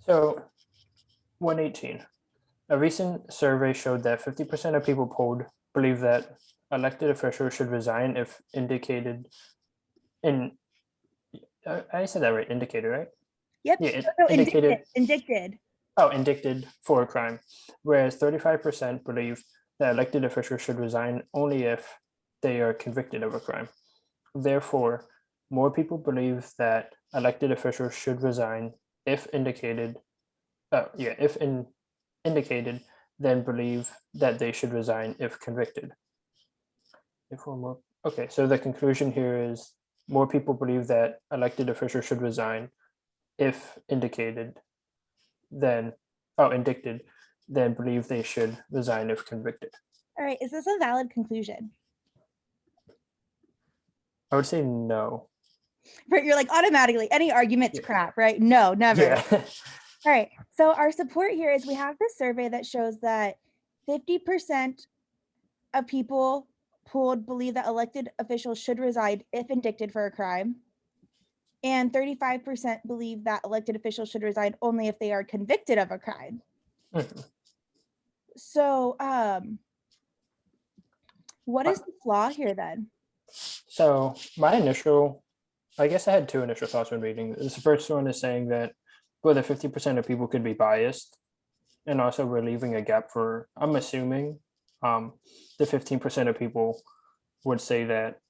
So 118. A recent survey showed that 50% of people polled believe that elected officials should resign if indicated in, I said that right, indicated, right? Yep. Yeah, No, indicated. indicted. Oh, indicted for a crime, whereas 35% believe that elected officials should resign only if they are convicted of a crime. Therefore, more people believe that elected officials should resign if indicated, indicated, than believe that they should resign if convicted. Okay, so the conclusion here is more people believe that elected officials should resign if indicated than, indicted, than believe they should resign if convicted. All right, is this a valid conclusion? I would say no. Right, you're like automatically any argument's crap, right? No, never. Yeah. All right, so our support here is we have this survey that shows that 50% of people polled believe that elected officials should resign if indicted for a crime, and 35% believe that elected officials should resign only if they are convicted of a crime. Mhm. So, what is the flaw here then? So I guess I had two initial thoughts when reading this. The first one is saying that whether 50% of people could be biased, and also we're leaving a gap for, I'm assuming, the 15% of people would say that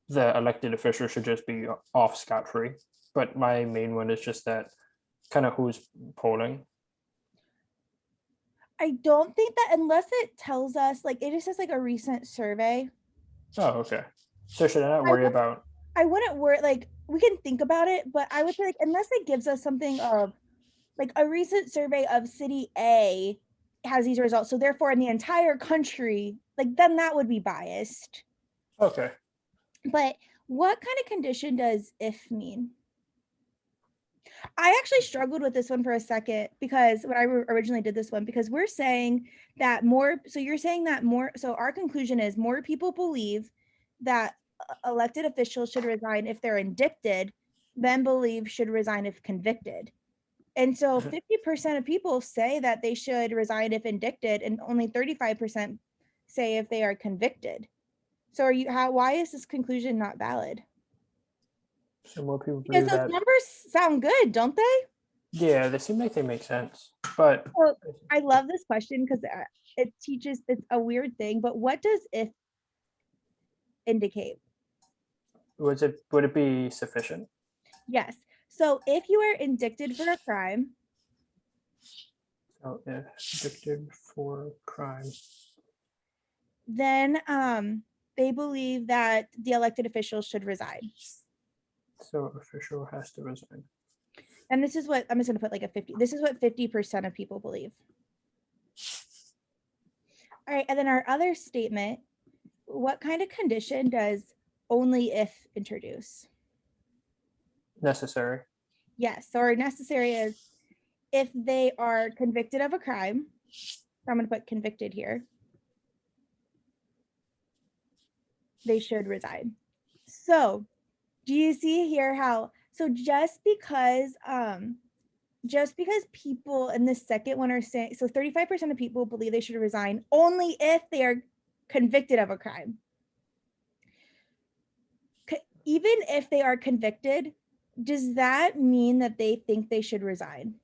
the elected official should just be off scot-free. But my main one is just that kind of who's polling. I don't think that unless it tells us, like it just says like a recent survey. Oh, okay. So should I not worry about? I wouldn't worry, like we can think about it, but I would say like unless it gives us something of like a recent survey of city A has these results, so therefore in the entire country, like then that would be biased. Okay. But what kind of condition does if mean? I actually struggled with this one for a second because when I originally did this one, because we're saying that more, so you're saying that more, so our conclusion is more people believe that elected officials should resign if they're indicted than believe should resign if convicted. And so 50% of people say that they should resign if indicted, and only 35% say if they are convicted. So why is this conclusion not valid? So more people Because believe those that. numbers sound good, don't they? Yeah, they seem like they make sense, but Well, I love this question because it teaches, it's a weird thing, but what does if indicate? would it be sufficient? Yes. So if you are indicted for a crime, So if convicted for crime. then they believe that the elected officials should resign. So official has to resign. And this is what I'm just going to put like a 50. This is what 50% of people believe. All right. And then our other statement, what kind of condition does only if introduce? Necessary. Yes. So our necessary is if they are convicted of a crime. So I'm going to put convicted here. They should resign. So do you see here how, so just because people in the second one are saying, so 35% of people believe they should resign only if they are convicted of a crime. Even if they are convicted, does that mean that they think they should resign?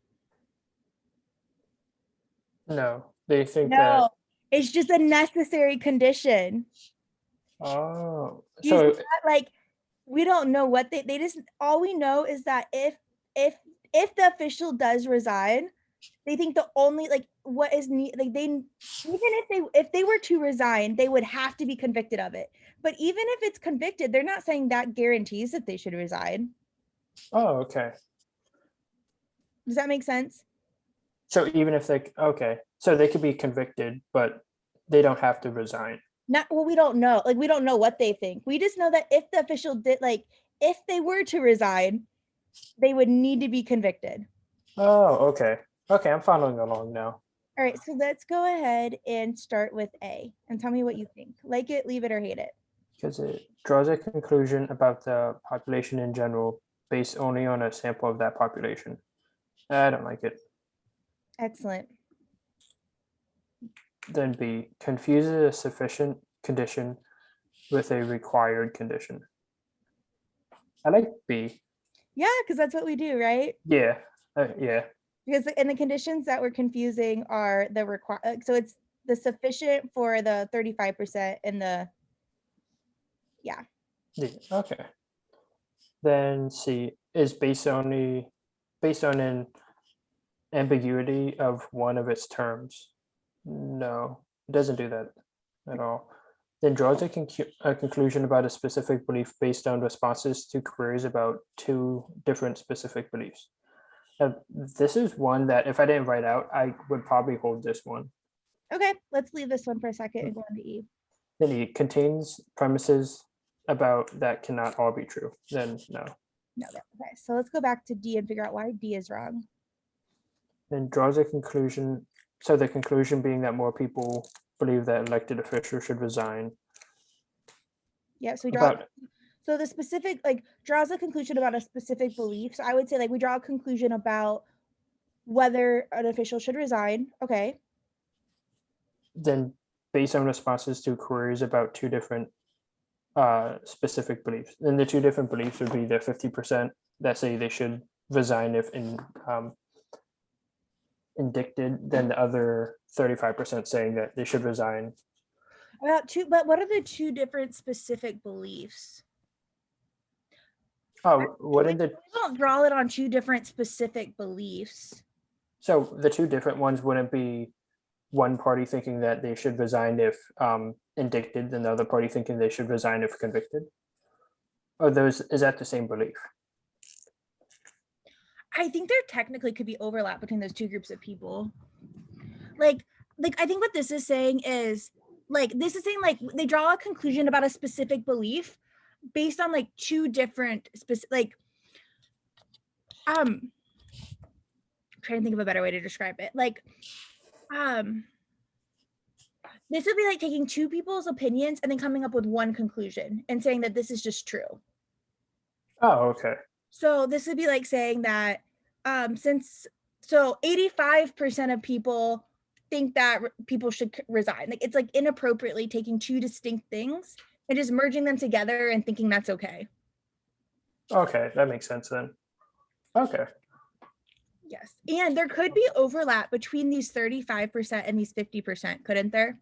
No, they think No, that. it's just a necessary condition. Oh, You see so that? Like, we don't know what they just, all we know is that if the official does resign, they think the only like what is like they even if they were to resign, they would have to be convicted of it. But even if it's convicted, they're not saying that guarantees that they should resign. oh, okay. Does that make sense? So even if so they could be convicted, but they don't have to resign. Not well, we don't know. Like we don't know what they think. We just know that if the official did like if they were to resign, they would need to be convicted. Oh, okay. Okay, I'm following along now. All right, so let's go ahead and start with A and tell me what you think. Like it, leave it, or hate it. Because it draws a conclusion about the population in general based only on a sample of that population. I don't like it. Excellent. Then B, confuses a sufficient condition with a required condition. I like B. Yeah, because that's what we do, right? Yeah, yeah, Because in the conditions that we're confusing are the require. So it's the sufficient for the 35% and the yeah. okay. Then C is based on an ambiguity of one of its terms. No, it doesn't do that at all. Then draws a conclusion about a specific belief based on responses to queries about two different specific beliefs. This is one that if I didn't write out, I would probably hold this one. Okay, let's leave this one for a second and go on to E. Then E contains premises about that cannot all be true. Then no. No, okay. So let's go back to D and figure out why D is wrong. Then draws a conclusion. So the conclusion being that more people believe that elected officials should resign. Yeah, so we draw. About, So the specific draws a conclusion about a specific belief. So I would say we draw a conclusion about whether an official should resign. Okay. then based on responses to queries about two different specific beliefs. And the two different beliefs would be the 50% that say they should resign if indicted, then the other 35% saying that they should resign. But what are the two different specific beliefs? Oh, what did We don't draw it on two different specific beliefs. so the two different ones wouldn't be one party thinking that they should resign if indicted, and the other party thinking they should resign if convicted? Or is that the same belief? I think there technically could be overlap between those two groups of people. Like I think what this is saying is this is saying they draw a conclusion about a specific belief based on two different specific I'm trying to think of a better way to describe it. This would be taking two people's opinions and then coming up with one conclusion and saying that this is just true. Oh, okay. So this would be saying that since 85% of people think that people should resign. It's inappropriately taking two distinct things and just merging them together and thinking that's okay. Okay, that makes sense then. Okay. Yes. And there could be overlap between these 35% and these 50%, couldn't there?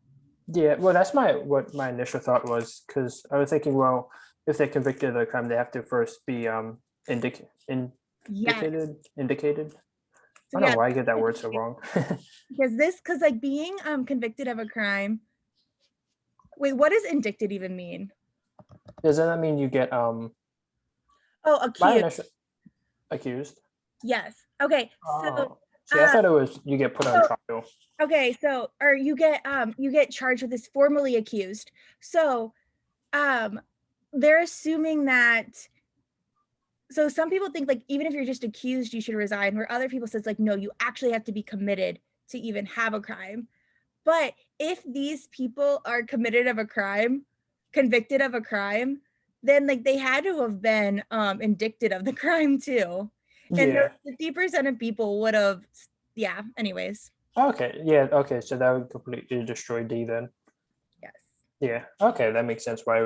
Yeah, well, that's what my initial thought was, because I was thinking, well, if they're convicted of a crime, they have to first be indicated. Yes. Indicated. So, I don't know why I get that word so wrong. because being convicted of a crime. Wait, what does indicted even mean? Doesn't that mean you get accused? Accused. Yes. Okay. So see, I thought it was you get put on trial. Okay, so or you get charged with this formally accused. So they're assuming that. So some people think even if you're just accused, you should resign, where other people says no, you actually have to be committed to even have a crime. But if these people are convicted of a crime, then they had to have been indicted of the crime too. And 50% of people would have, anyways. Okay, yeah, okay, so that would completely destroy D then. Yes. Yeah, okay, that makes sense why